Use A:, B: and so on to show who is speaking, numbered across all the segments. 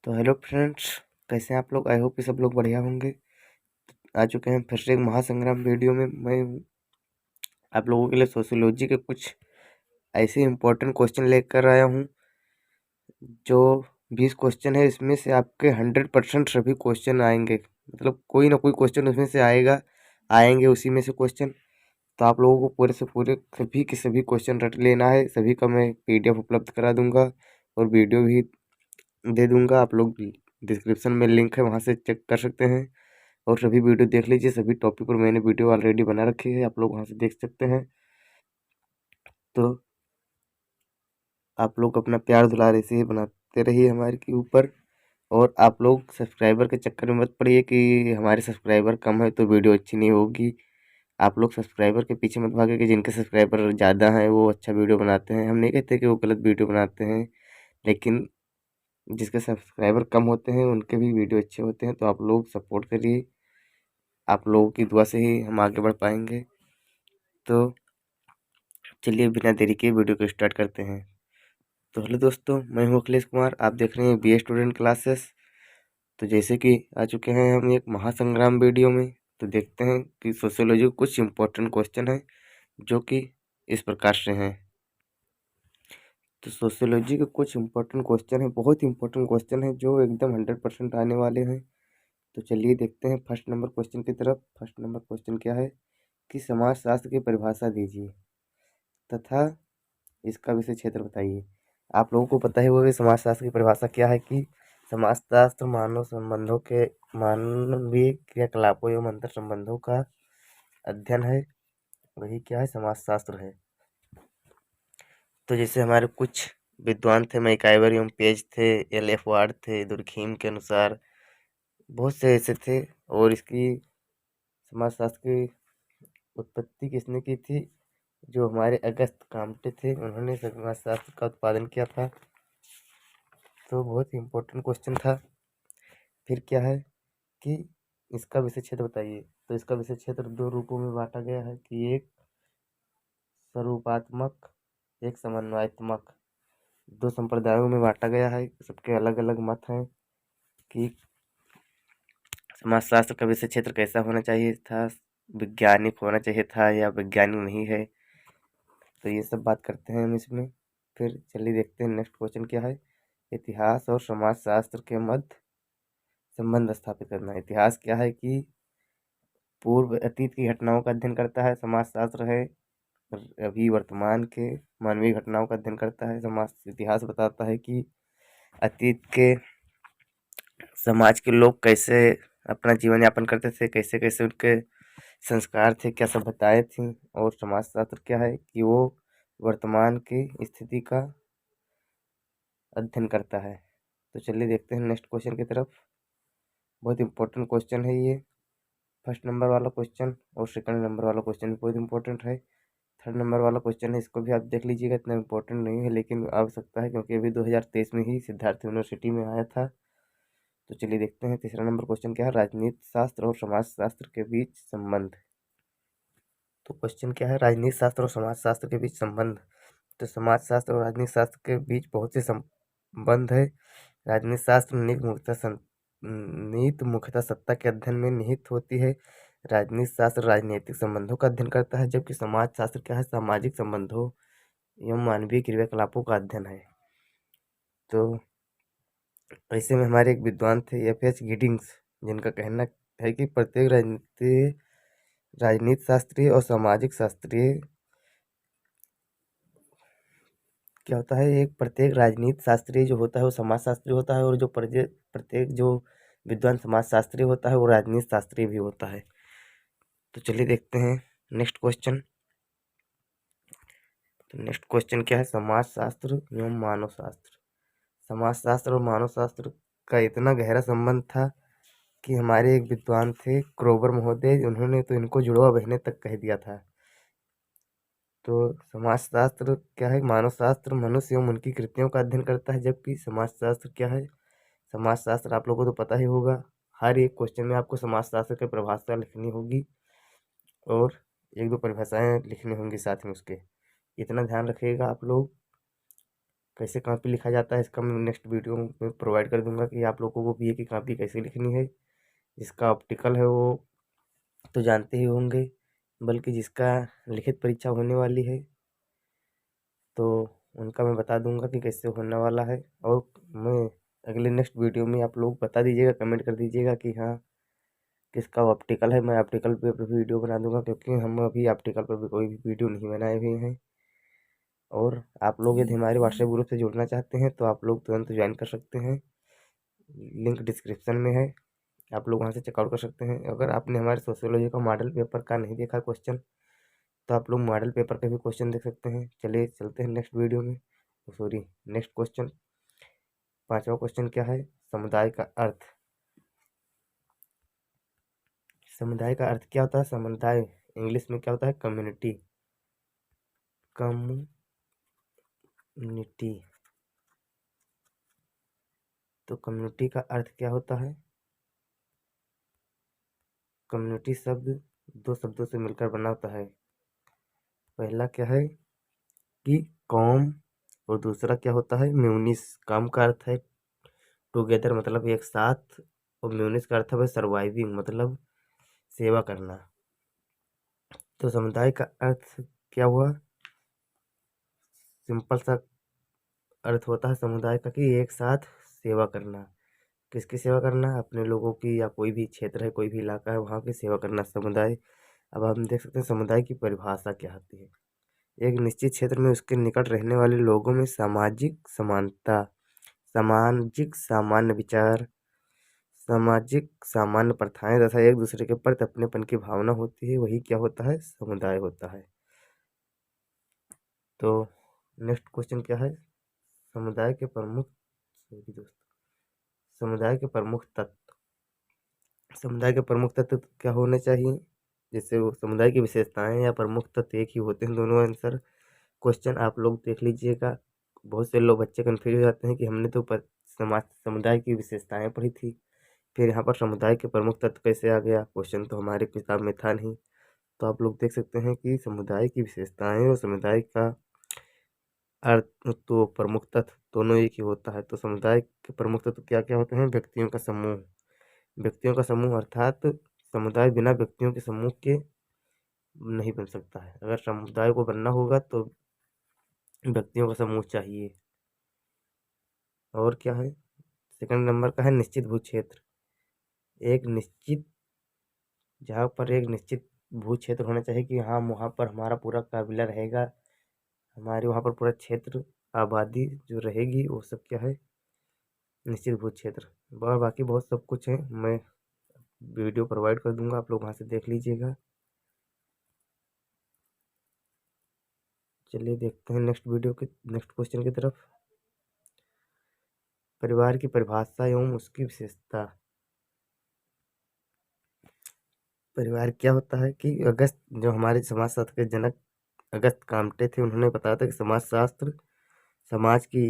A: तो hello friends, कैसे हैं आप लोग। आई होप कि सब लोग बढ़िया होंगे। आ चुके हैं फिर से एक महासंग्राम वीडियो में। मैं आप लोगों के लिए सोशियोलॉजी के कुछ ऐसे इंपॉर्टेंट क्वेश्चन लेकर आया हूं। जो 20 क्वेश्चन है, इसमें से आपके 100% सभी क्वेश्चन आएंगे। मतलब कोई ना कोई क्वेश्चन उसमें से आएंगे उसी में से क्वेश्चन। तो आप लोगों को पूरे से पूरे सभी के सभी क्वेश्चन रट लेना है। सभी का मैं PDF उपलब्ध करा दूंगा और वीडियो भी दे दूंगा। आप लोग डिस्क्रिप्शन में लिंक है, वहाँ से चेक कर सकते हैं और सभी वीडियो देख लीजिए। सभी टॉपिक पर मैंने वीडियो ऑलरेडी बना रखी है, आप लोग वहाँ से देख सकते हैं। तो आप लोग अपना प्यार दुलार ऐसे ही बनाते रहिए हमारे के ऊपर। और आप लोग सब्सक्राइबर के चक्कर में मत पड़िए कि हमारे सब्सक्राइबर कम है तो वीडियो अच्छी नहीं होगी। आप लोग सब्सक्राइबर के पीछे मत भागे कि जिनके सब्सक्राइबर ज़्यादा हैं वो अच्छा वीडियो बनाते हैं। हम नहीं कहते कि वो गलत वीडियो बनाते हैं, लेकिन जिसके सब्सक्राइबर कम होते हैं उनके भी वीडियो अच्छे होते हैं। तो आप लोग सपोर्ट करिए, आप लोगों की दुआ से ही हम आगे बढ़ पाएंगे। तो चलिए बिना देरी के वीडियो को स्टार्ट करते हैं। तो हेलो दोस्तों, मैं हूं अखिलेश कुमार, आप देख रहे हैं BA स्टूडेंट क्लासेस। तो जैसे कि आ चुके हैं हम एक महासंग्राम वीडियो में, तो देखते हैं कि सोशियोलॉजी के कुछ इंपॉर्टेंट क्वेश्चन हैं जो कि इस प्रकार से हैं। तो सोशियोलॉजी के कुछ इंपॉर्टेंट क्वेश्चन हैं, बहुत इंपॉर्टेंट क्वेश्चन हैं जो एकदम 100% आने वाले हैं। तो चलिए देखते हैं फर्स्ट नंबर क्वेश्चन की तरफ। फर्स्ट नंबर क्वेश्चन क्या है कि समाजशास्त्र की परिभाषा दीजिए तथा इसका विषय क्षेत्र बताइए। आप लोगों को पता ही होगा कि समाजशास्त्र की परिभाषा क्या है कि समाजशास्त्र मानव संबंधों के मानवीय क्रियाकलापों एवं अंतर संबंधों का अध्ययन है। वही क्या है, समाजशास्त्र है। तो जैसे हमारे कुछ विद्वान थे, मैकाइवर एवं पेज थे, LF वार्ड थे, दुर्खीम के अनुसार बहुत से ऐसे थे। और इसकी समाजशास्त्र की उत्पत्ति किसने की थी? जो हमारे अगस्त काम्टे थे, उन्होंने समाजशास्त्र का उत्पादन किया था। तो बहुत ही इम्पोर्टेंट क्वेश्चन था। फिर क्या है कि इसका विषय क्षेत्र बताइए। तो इसका विषय क्षेत्र दो रूपों में बांटा गया है कि एक स्वरूपात्मक, एक समन्वयात्मक। दो संप्रदायों में बांटा गया है। सबके अलग अलग मत हैं कि समाजशास्त्र का विषय क्षेत्र कैसा होना चाहिए था, वैज्ञानिक होना चाहिए था या वैज्ञानिक नहीं है। तो ये सब बात करते हैं हम इसमें। फिर चलिए देखते हैं नेक्स्ट क्वेश्चन क्या है। इतिहास और समाजशास्त्र के मध्य संबंध स्थापित करना। इतिहास क्या है कि पूर्व अतीत की घटनाओं का अध्ययन करता है। समाजशास्त्र है अभी वर्तमान के मानवीय घटनाओं का अध्ययन करता है। इतिहास बताता है कि अतीत के समाज के लोग कैसे अपना जीवन यापन करते थे, कैसे कैसे उनके संस्कार थे, क्या सभ्यताएं थीं। और समाजशास्त्र क्या है कि वो वर्तमान की स्थिति का अध्ययन करता है। तो चलिए देखते हैं नेक्स्ट क्वेश्चन की तरफ। बहुत इंपॉर्टेंट क्वेश्चन है ये, फर्स्ट नंबर वाला क्वेश्चन और सेकंड नंबर वाला क्वेश्चन भी बहुत इंपॉर्टेंट है। थर्ड नंबर वाला क्वेश्चन है, इसको भी आप देख लीजिएगा। इतना इंपॉर्टेंट नहीं है लेकिन आवश्यकता है क्योंकि अभी 2023 में ही सिद्धार्थ यूनिवर्सिटी में आया था। तो चलिए देखते हैं तीसरा नंबर क्वेश्चन क्या है। राजनीति शास्त्र और समाजशास्त्र के बीच संबंध। तो क्वेश्चन क्या है, राजनीति शास्त्र और समाजशास्त्र के बीच संबंध। तो समाजशास्त्र और राजनीति शास्त्र के बीच बहुत से संबंध है। राजनीति शास्त्र नीति मुख्यतः सत्ता के अध्ययन में निहित होती है। राजनीति शास्त्र राजनीतिक संबंधों का अध्ययन करता है, जबकि समाज शास्त्र क्या है, सामाजिक संबंधों एवं मानवीय क्रियाकलापों का अध्ययन है। तो ऐसे में हमारे एक विद्वान थे FH गिडिंग्स, जिनका कहना है कि प्रत्येक राजनीति शास्त्रीय और सामाजिक शास्त्रीय क्या होता है, एक प्रत्येक राजनीति शास्त्री जो होता है वो समाज शास्त्री होता है, और जो प्रत्येक जो विद्वान समाज शास्त्री होता है वो राजनीति शास्त्री भी होता है। तो चलिए देखते हैं नेक्स्ट क्वेश्चन। तो नेक्स्ट क्वेश्चन क्या है, समाज शास्त्र एवं मानव शास्त्र। समाज शास्त्र और मानव शास्त्र का इतना गहरा संबंध था कि हमारे एक विद्वान थे क्रोबर महोदय, उन्होंने तो इनको जुड़वा बहने तक कह दिया था। तो समाजशास्त्र क्या है, मानव शास्त्र मनुष्य एवं उनकी कृतियों का अध्ययन करता है, जबकि समाजशास्त्र क्या है, समाजशास्त्र आप लोगों को तो पता ही होगा। हर एक क्वेश्चन में आपको समाजशास्त्र की परिभाषा लिखनी होगी और एक दो परिभाषाएं लिखनी होंगी साथ में उसके। इतना ध्यान रखिएगा आप लोग, कैसे कापी लिखा जाता है इसका मैं नेक्स्ट वीडियो में प्रोवाइड कर दूंगा कि आप लोगों को बीए की कापी कैसे लिखनी है। जिसका ऑप्टिकल है वो तो जानते ही होंगे, बल्कि जिसका लिखित परीक्षा होने वाली है तो उनका मैं बता दूंगा कि कैसे होने वाला है। और मैं अगले नेक्स्ट वीडियो में आप लोग बता दीजिएगा, कमेंट कर दीजिएगा कि हाँ किसका ऑप्टिकल है। मैं ऑप्टिकल पे भी वीडियो बना दूंगा, क्योंकि हम अभी ऑप्टिकल पर भी कोई भी वीडियो नहीं बनाए हुए हैं। और आप लोग यदि हमारे व्हाट्सएप ग्रुप से जुड़ना चाहते हैं तो आप लोग तुरंत ज्वाइन कर सकते हैं, लिंक डिस्क्रिप्शन में है, आप लोग वहाँ से चेकआउट कर सकते हैं। अगर आपने हमारे सोशियोलॉजी का मॉडल पेपर का नहीं देखा क्वेश्चन, तो आप लोग मॉडल पेपर के भी क्वेश्चन देख सकते हैं। चलिए चलते हैं नेक्स्ट वीडियो में, सॉरी नेक्स्ट क्वेश्चन। 5वां क्वेश्चन क्या है? समुदाय का अर्थ। समुदाय का अर्थ क्या होता है? समुदाय इंग्लिश में क्या होता है? कम्युनिटी। कम्युनिटी। तो कम्युनिटी का अर्थ क्या होता है? कम्युनिटी शब्द 2 शब्दों से मिलकर बना होता है। पहला क्या है कि कॉम, और दूसरा क्या होता है? म्यूनिस। कॉम का अर्थ है टुगेदर, मतलब एक साथ, और म्यूनिस का अर्थ है सर्वाइविंग, मतलब सेवा करना। तो समुदाय का अर्थ क्या हुआ? सिंपल सा अर्थ होता है समुदाय का कि एक साथ सेवा करना। किसकी सेवा करना? अपने लोगों की, या कोई भी क्षेत्र है, कोई भी इलाका है, वहाँ की सेवा करना समुदाय। अब हम देख सकते हैं समुदाय की परिभाषा क्या आती है। एक निश्चित क्षेत्र में उसके निकट रहने वाले लोगों में सामाजिक समानता, सामाजिक सामान्य विचार, सामाजिक सामान्य प्रथाएं तथा एक दूसरे के प्रति अपनेपन की भावना होती है, वही क्या होता है? समुदाय होता है। तो नेक्स्ट क्वेश्चन क्या है? समुदाय के प्रमुख, सॉरी दोस्तों, समुदाय के प्रमुख तत्व। समुदाय के प्रमुख तत्व क्या होने चाहिए? जैसे वो समुदाय की विशेषताएं या प्रमुख तत्व एक ही होते हैं, दोनों आंसर क्वेश्चन आप लोग देख लीजिएगा। बहुत से लोग बच्चे कन्फ्यूज हो जाते हैं कि हमने तो समाज समुदाय की विशेषताएं पढ़ी थी, फिर यहाँ पर समुदाय के प्रमुख तत्व कैसे आ गया? क्वेश्चन तो हमारे किताब में था नहीं। तो आप लोग देख सकते हैं कि समुदाय की विशेषताएं और समुदाय का अर्थ तो प्रमुख तत्व दोनों एक ही होता है। तो समुदाय के प्रमुख तत्व क्या क्या होते हैं? व्यक्तियों का समूह। व्यक्तियों का समूह अर्थात समुदाय बिना व्यक्तियों के समूह के नहीं बन सकता है। अगर समुदाय को बनना होगा तो व्यक्तियों का समूह चाहिए। और क्या है? सेकंड नंबर का है निश्चित भू क्षेत्र। एक निश्चित, जहाँ पर एक निश्चित भू क्षेत्र होना चाहिए कि हाँ वहाँ पर हमारा पूरा काबिला रहेगा, हमारे वहाँ पर पूरा क्षेत्र, आबादी जो रहेगी वो सब क्या है? निश्चित भू क्षेत्र। और बाकी बहुत सब कुछ है, मैं वीडियो प्रोवाइड कर दूंगा, आप लोग वहाँ से देख लीजिएगा। चलिए देखते हैं नेक्स्ट वीडियो के नेक्स्ट क्वेश्चन की तरफ। परिवार की परिभाषा एवं उसकी विशेषता। परिवार क्या होता है कि अगस्त, जो हमारे समाजशास्त्र के जनक अगस्त काम्टे थे, उन्होंने बताया था कि समाजशास्त्र समाज की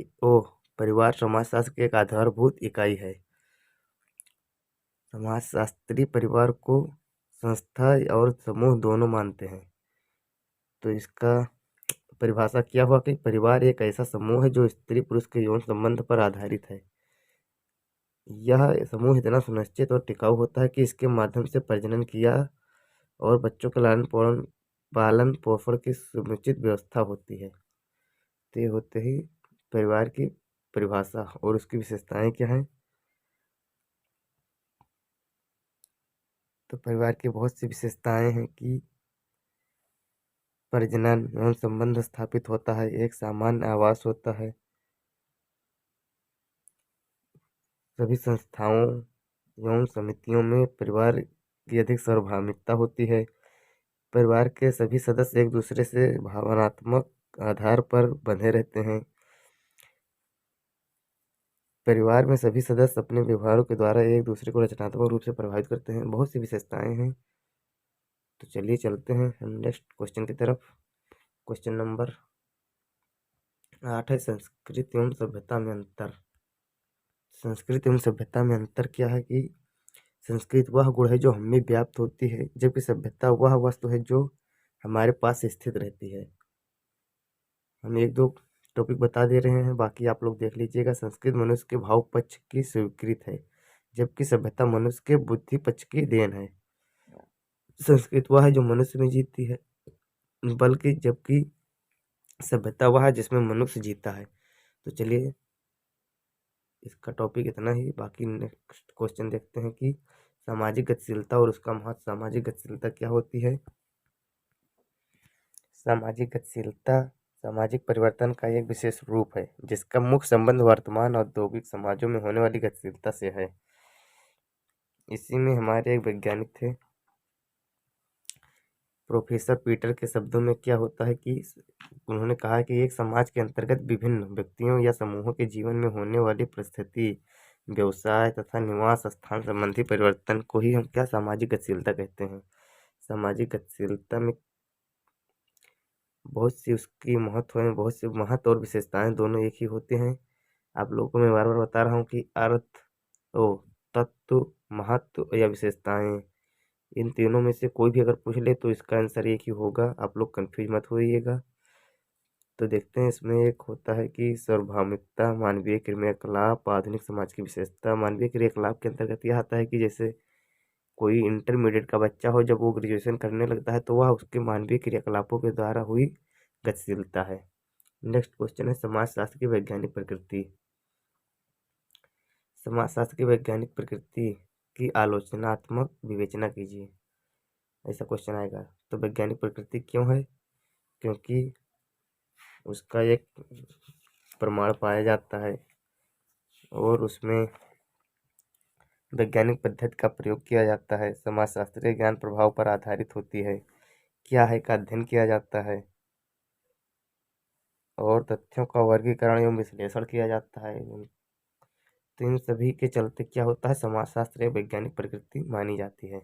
A: परिवार समाजशास्त्र की एक आधारभूत इकाई है। समाजशास्त्री परिवार को संस्था और समूह दोनों मानते हैं। तो इसका परिभाषा क्या हुआ कि परिवार एक ऐसा समूह है जो स्त्री पुरुष के यौन संबंध पर आधारित है। यह समूह इतना सुनिश्चित और टिकाऊ होता है कि इसके माध्यम से प्रजनन किया और बच्चों के पालन पोषण की समुचित व्यवस्था होती है। तो ये होते ही परिवार की परिभाषा। और उसकी विशेषताएं क्या हैं? तो परिवार की बहुत सी विशेषताएं हैं कि प्रजनन एवं संबंध स्थापित होता है, एक सामान्य आवास होता है, सभी संस्थाओं एवं समितियों में परिवार की अधिक सार्वभौमिकता होती है, परिवार के सभी सदस्य एक दूसरे से भावनात्मक आधार पर बंधे रहते हैं, परिवार में सभी सदस्य अपने व्यवहारों के द्वारा एक दूसरे को रचनात्मक रूप से प्रभावित करते हैं। बहुत सी विशेषताएं हैं। तो चलिए चलते हैं हम नेक्स्ट क्वेश्चन की तरफ। क्वेश्चन नंबर 8 है संस्कृति एवं सभ्यता में अंतर। संस्कृति एवं सभ्यता में अंतर क्या है कि संस्कृति वह गुण है जो हमें व्याप्त होती है, जबकि सभ्यता वह वस्तु है जो हमारे पास स्थित रहती है। हम एक दो टॉपिक बता दे रहे हैं, बाकी आप लोग देख लीजिएगा। संस्कृत मनुष्य के भाव पक्ष की स्वीकृत है, जबकि सभ्यता मनुष्य के बुद्धि पक्ष की देन है। संस्कृत वह है जो मनुष्य में जीती है, बल्कि जबकि सभ्यता वह है जिसमें मनुष्य जीता है। तो चलिए, इसका टॉपिक इतना ही। बाकी नेक्स्ट क्वेश्चन देखते हैं कि सामाजिक गतिशीलता और उसका महत्व। सामाजिक गतिशीलता क्या होती है? सामाजिक गतिशीलता सामाजिक परिवर्तन का एक विशेष रूप है जिसका मुख्य संबंध वर्तमान औद्योगिक समाजों में होने वाली गतिशीलता से है। इसी में हमारे एक वैज्ञानिक थे, प्रोफेसर पीटर के शब्दों में क्या होता है कि उन्होंने कहा कि एक समाज के अंतर्गत विभिन्न व्यक्तियों या समूहों के जीवन में होने वाली परिस्थिति, व्यवसाय तथा निवास स्थान संबंधी परिवर्तन को ही हम क्या सामाजिक गतिशीलता कहते हैं। सामाजिक गतिशीलता में बहुत सी उसकी महत्व है, बहुत से महत्व और विशेषताएं दोनों एक ही होते हैं। आप लोगों को मैं बार बार बता रहा हूँ कि अर्थ ओ तत्व, महत्व या विशेषताएं, इन तीनों में से कोई भी अगर पूछ ले तो इसका आंसर एक ही होगा। आप लोग कंफ्यूज मत होइएगा। तो देखते हैं, इसमें एक होता है कि सार्वभौमिकता, मानवीय क्रियाकलाप, आधुनिक समाज की विशेषता। मानवीय क्रियाकलाप के अंतर्गत यह आता है कि जैसे कोई इंटरमीडिएट का बच्चा हो, जब वो ग्रेजुएशन करने लगता है तो वह उसके मानवीय क्रियाकलापों के द्वारा हुई गतिशीलता है। नेक्स्ट क्वेश्चन है समाजशास्त्र की वैज्ञानिक प्रकृति। समाजशास्त्र की वैज्ञानिक प्रकृति की आलोचनात्मक विवेचना कीजिए, ऐसा क्वेश्चन आएगा। तो वैज्ञानिक प्रकृति क्यों है? क्योंकि उसका एक प्रमाण पाया जाता है और उसमें वैज्ञानिक पद्धति का प्रयोग किया जाता है। समाजशास्त्रीय ज्ञान प्रभाव पर आधारित होती है। क्या है का अध्ययन किया जाता है और तथ्यों का वर्गीकरण एवं विश्लेषण किया जाता है। तो इन सभी के चलते क्या होता है, समाजशास्त्र एक वैज्ञानिक प्रकृति मानी जाती है।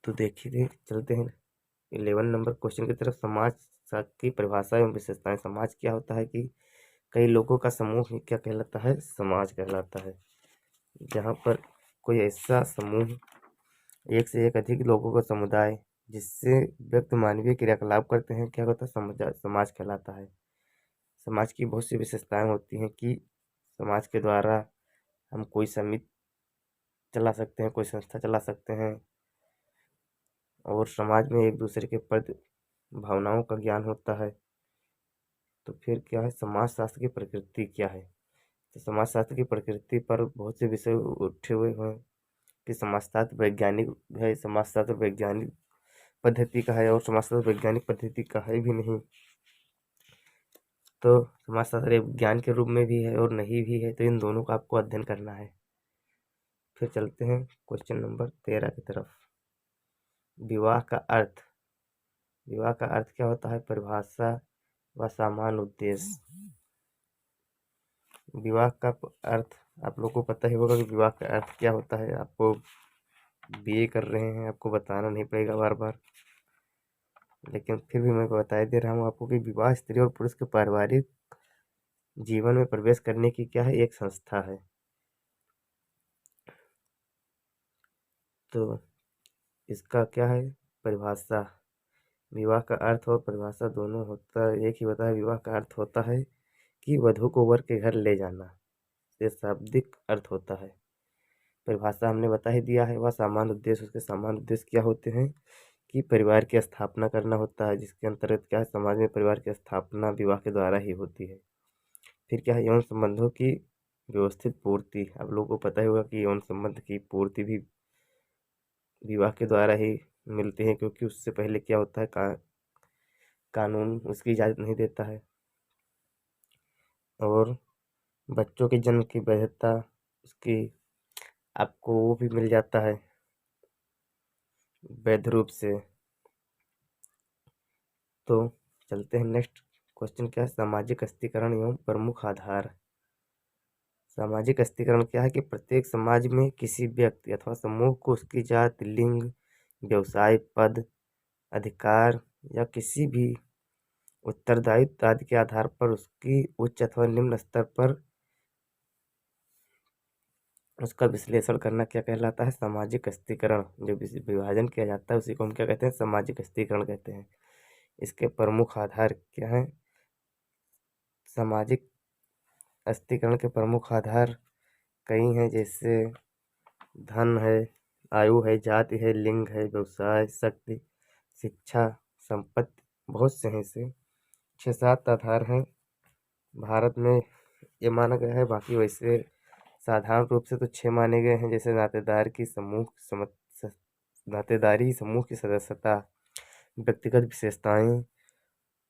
A: तो देखिए, चलते हैं 11 नंबर क्वेश्चन की तरफ। समाज की परिभाषा एवं विशेषताएं। समाज क्या होता है कि कई लोगों का समूह ही क्या कहलाता है, समाज कहलाता है। जहाँ पर कोई ऐसा समूह, एक से एक अधिक लोगों का समुदाय जिससे व्यक्ति मानवीय क्रियाकलाप करते हैं, क्या होता है, समाज कहलाता है। समाज की बहुत सी विशेषताएं होती हैं कि समाज के द्वारा हम कोई समिति चला सकते हैं, कोई संस्था चला सकते हैं, और समाज में एक दूसरे के प्रति भावनाओं का ज्ञान होता है। तो फिर क्या है, समाजशास्त्र की प्रकृति क्या है? तो समाजशास्त्र की प्रकृति पर बहुत से विषय उठे हुए हैं कि समाजशास्त्र वैज्ञानिक है, समाजशास्त्र वैज्ञानिक पद्धति का है, और समाजशास्त्र वैज्ञानिक पद्धति का है भी नहीं। तो समाजशास्त्र एक ज्ञान के रूप में भी है और नहीं भी है, तो इन दोनों का आपको अध्ययन करना है। फिर चलते हैं क्वेश्चन नंबर 13 की तरफ। विवाह का अर्थ। विवाह का अर्थ क्या होता है? परिभाषा व सामान्य उद्देश्य। विवाह का अर्थ आप लोग को पता ही होगा कि विवाह का अर्थ क्या होता है। आपको बीए कर रहे हैं, आपको बताना नहीं पड़ेगा बार बार, लेकिन फिर भी मैं बता दे रहा हूँ आपको कि विवाह स्त्री और पुरुष के पारिवारिक जीवन में प्रवेश करने की क्या है, एक संस्था है। तो इसका क्या है, परिभाषा। विवाह का अर्थ और परिभाषा दोनों होता है, एक ही होता है। विवाह का अर्थ होता है कि वधू को वर के घर ले जाना, ये शाब्दिक अर्थ होता है। परिभाषा हमने बता ही दिया है। वह सामान्य उद्देश्य, उसके सामान्य उद्देश्य क्या होते हैं कि परिवार की स्थापना करना होता है, जिसके अंतर्गत क्या है, समाज में परिवार की स्थापना विवाह के द्वारा ही होती है। फिर क्या है, यौन संबंधों की व्यवस्थित पूर्ति। आप लोगों को पता ही होगा कि यौन संबंध की पूर्ति भी विवाह के द्वारा ही मिलती है, क्योंकि उससे पहले क्या होता है, कानून उसकी इजाज़त नहीं देता है। और बच्चों के जन्म की वैधता उसकी आपको वो भी मिल जाता है वैध रूप से। तो चलते हैं नेक्स्ट क्वेश्चन। क्या है, सामाजिक स्थिरीकरण एवं प्रमुख आधार। सामाजिक स्थिरीकरण क्या है कि प्रत्येक समाज में किसी व्यक्ति अथवा समूह को उसकी जाति, लिंग, व्यवसाय, पद, अधिकार या किसी भी उत्तरदायित्व आदि के आधार पर उसकी उच्च अथवा निम्न स्तर पर उसका विश्लेषण करना क्या कहलाता है, सामाजिक स्थिरीकरण। जब विभाजन किया जाता है उसी को हम क्या कहते हैं, सामाजिक स्थिरीकरण कहते हैं। इसके प्रमुख आधार क्या हैं? सामाजिक अस्थिकरण के प्रमुख आधार कई हैं, जैसे धन है, आयु है, जाति है, लिंग है, व्यवसाय, शक्ति, शिक्षा, संपत्ति, बहुत से हैं इसे। 6-7 आधार हैं भारत में, ये माना गया है। बाकी वैसे साधारण रूप से तो 6 माने गए हैं, जैसे नातेदारी समूह की सदस्यता, व्यक्तिगत विशेषताएं,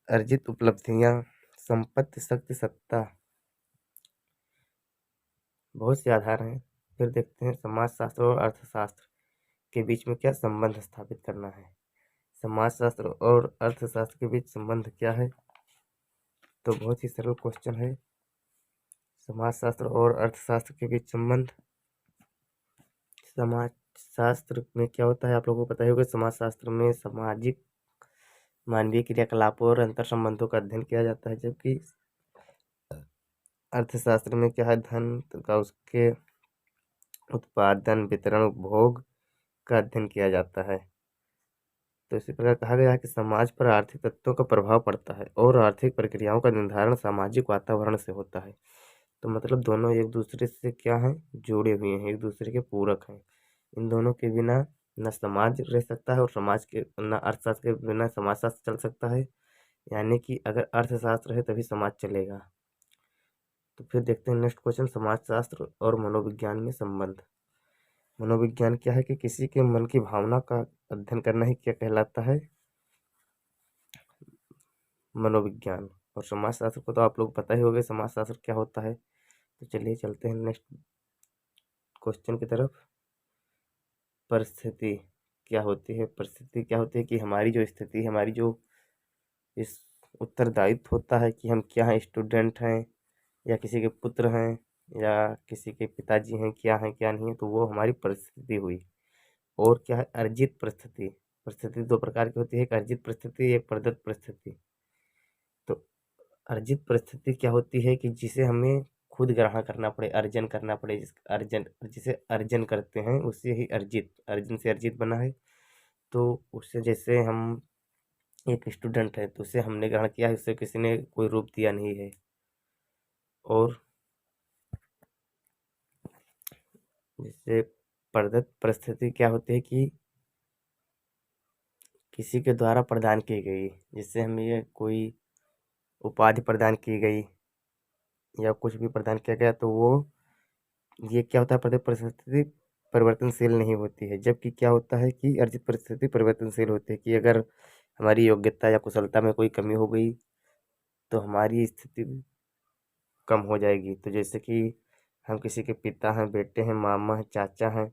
A: अर्जित उपलब्धियां, संपत्ति, शक्ति, सत्ता, बहुत से आधार हैं। फिर देखते हैं समाजशास्त्र और अर्थशास्त्र के बीच में क्या संबंध स्थापित करना है। समाजशास्त्र और अर्थशास्त्र के बीच संबंध क्या है? तो बहुत ही सरल क्वेश्चन है। समाजशास्त्र और अर्थशास्त्र के बीच संबंध, समाजशास्त्र में क्या होता है आप लोगों को पता ही होगा। समाजशास्त्र में सामाजिक मानवीय क्रियाकलापों और अंतर संबंधों का अध्ययन किया जाता है, जबकि अर्थशास्त्र में क्या है, धन का, उसके उत्पादन, वितरण, उपभोग का अध्ययन किया जाता है। तो इसी प्रकार कहा गया है कि समाज पर आर्थिक तत्वों का प्रभाव पड़ता है और आर्थिक प्रक्रियाओं का निर्धारण सामाजिक वातावरण से होता है। तो मतलब दोनों एक दूसरे से क्या हैं, जुड़े हुए हैं, एक दूसरे के पूरक हैं। इन दोनों के बिना न समाज रह सकता है और समाज के न अर्थशास्त्र के बिना समाजशास्त्र चल सकता है। यानी कि अगर अर्थशास्त्र है तभी समाज चलेगा। तो फिर देखते हैं नेक्स्ट क्वेश्चन, समाजशास्त्र और मनोविज्ञान में संबंध। मनोविज्ञान क्या है कि किसी के मन की भावना का अध्ययन करना ही क्या कहलाता है, मनोविज्ञान। और समाजशास्त्र को तो आप लोग पता ही होगा समाजशास्त्र क्या होता है। तो चलिए चलते हैं नेक्स्ट क्वेश्चन की तरफ। परिस्थिति क्या होती है? परिस्थिति क्या होती है कि हमारी जो स्थिति है, हमारी जो इस उत्तरदायित्व होता है कि हम क्या हैं, स्टूडेंट हैं या किसी के पुत्र हैं या किसी के पिताजी हैं, क्या हैं क्या नहीं है, तो वो हमारी परिस्थिति हुई। और क्या है, अर्जित परिस्थिति। परिस्थिति 2 प्रकार की होती है, एक अर्जित परिस्थिति, एक प्रदत्त परिस्थिति। तो अर्जित परिस्थिति क्या होती है कि जिसे हमें खुद ग्रहण करना पड़े, अर्जन करना पड़े, जिसे अर्जन करते हैं उसे ही अर्जित, अर्जन से अर्जित बना है। तो उससे जैसे हम एक स्टूडेंट है तो उसे हमने ग्रहण किया है, उससे किसी ने कोई रूप दिया नहीं है। और जैसे प्रदत्त परिस्थिति क्या होती है कि किसी के द्वारा प्रदान की गई, जिससे हमें कोई उपाधि प्रदान की गई या कुछ भी प्रदान किया गया, तो वो ये क्या होता है, प्रदत्त परिस्थिति परिवर्तनशील नहीं होती है। जबकि क्या होता है कि अर्जित परिस्थिति परिवर्तनशील होती है, कि अगर हमारी योग्यता या कुशलता में कोई कमी हो गई तो हमारी स्थिति कम हो जाएगी। तो जैसे कि हम किसी के पिता हैं, बेटे हैं, मामा हैं, चाचा हैं,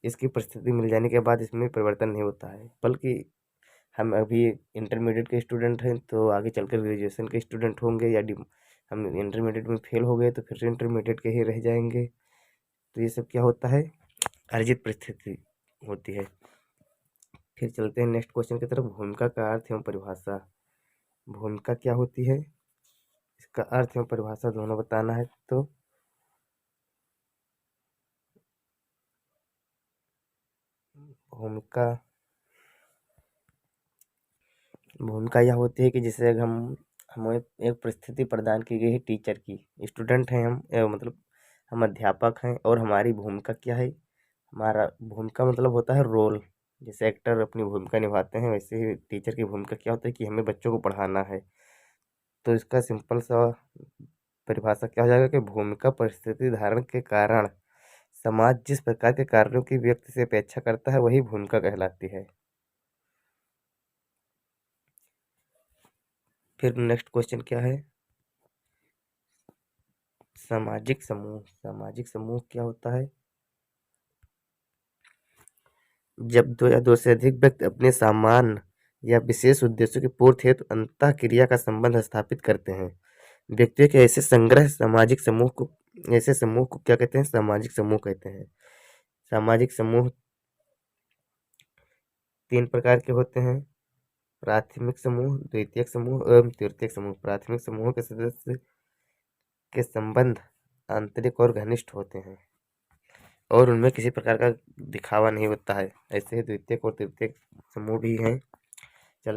A: इसकी परिस्थिति मिल जाने के बाद इसमें परिवर्तन नहीं होता है, बल्कि हम अभी इंटरमीडिएट के स्टूडेंट हैं तो आगे चलकर ग्रेजुएशन के स्टूडेंट होंगे, या हम इंटरमीडिएट में फेल हो गए तो फिर इंटरमीडिएट के ही रह जाएंगे। तो ये सब क्या होता है, अर्जित परिस्थिति होती है। फिर चलते हैं नेक्स्ट क्वेश्चन की तरफ, भूमिका का अर्थ एवं परिभाषा। भूमिका क्या होती है, इसका अर्थ एवं परिभाषा दोनों बताना है। तो भूमिका भूमिका यह होती है कि जैसे अगर हमें एक परिस्थिति प्रदान की गई है टीचर की, स्टूडेंट हैं हम, मतलब हम अध्यापक हैं, और हमारी भूमिका क्या है, हमारा भूमिका मतलब होता है रोल। जैसे एक्टर अपनी भूमिका निभाते हैं, वैसे ही टीचर की भूमिका क्या होता है कि हमें बच्चों को पढ़ाना है। तो इसका सिंपल सा परिभाषा क्या हो जाएगा कि भूमिका परिस्थिति धारण के कारण समाज जिस प्रकार के कार्यों की व्यक्ति से अपेक्षा करता है वही भूमिका कहलाती है। फिर नेक्स्ट क्वेश्चन क्या है, सामाजिक समूह। सामाजिक समूह क्या होता है, जब 2 या 2 से अधिक व्यक्ति अपने सामान्य या विशेष उद्देश्यों की पूर्ति हेतु अंतःक्रिया का संबंध स्थापित करते हैं। व्यक्तियों के ऐसे संग्रह सामाजिक समूह को ऐसे समूह को क्या कहते हैं, सामाजिक समूह कहते हैं। सामाजिक समूह 3 प्रकार के होते हैं, प्राथमिक समूह, द्वितीयक समूह एवं तृतीयक समूह। प्राथमिक समूह के सदस्य के संबंध आंतरिक और घनिष्ठ होते हैं और उनमें किसी प्रकार का दिखावा नहीं होता है। ऐसे ही द्वितीयक और तृतीयक समूह भी हैं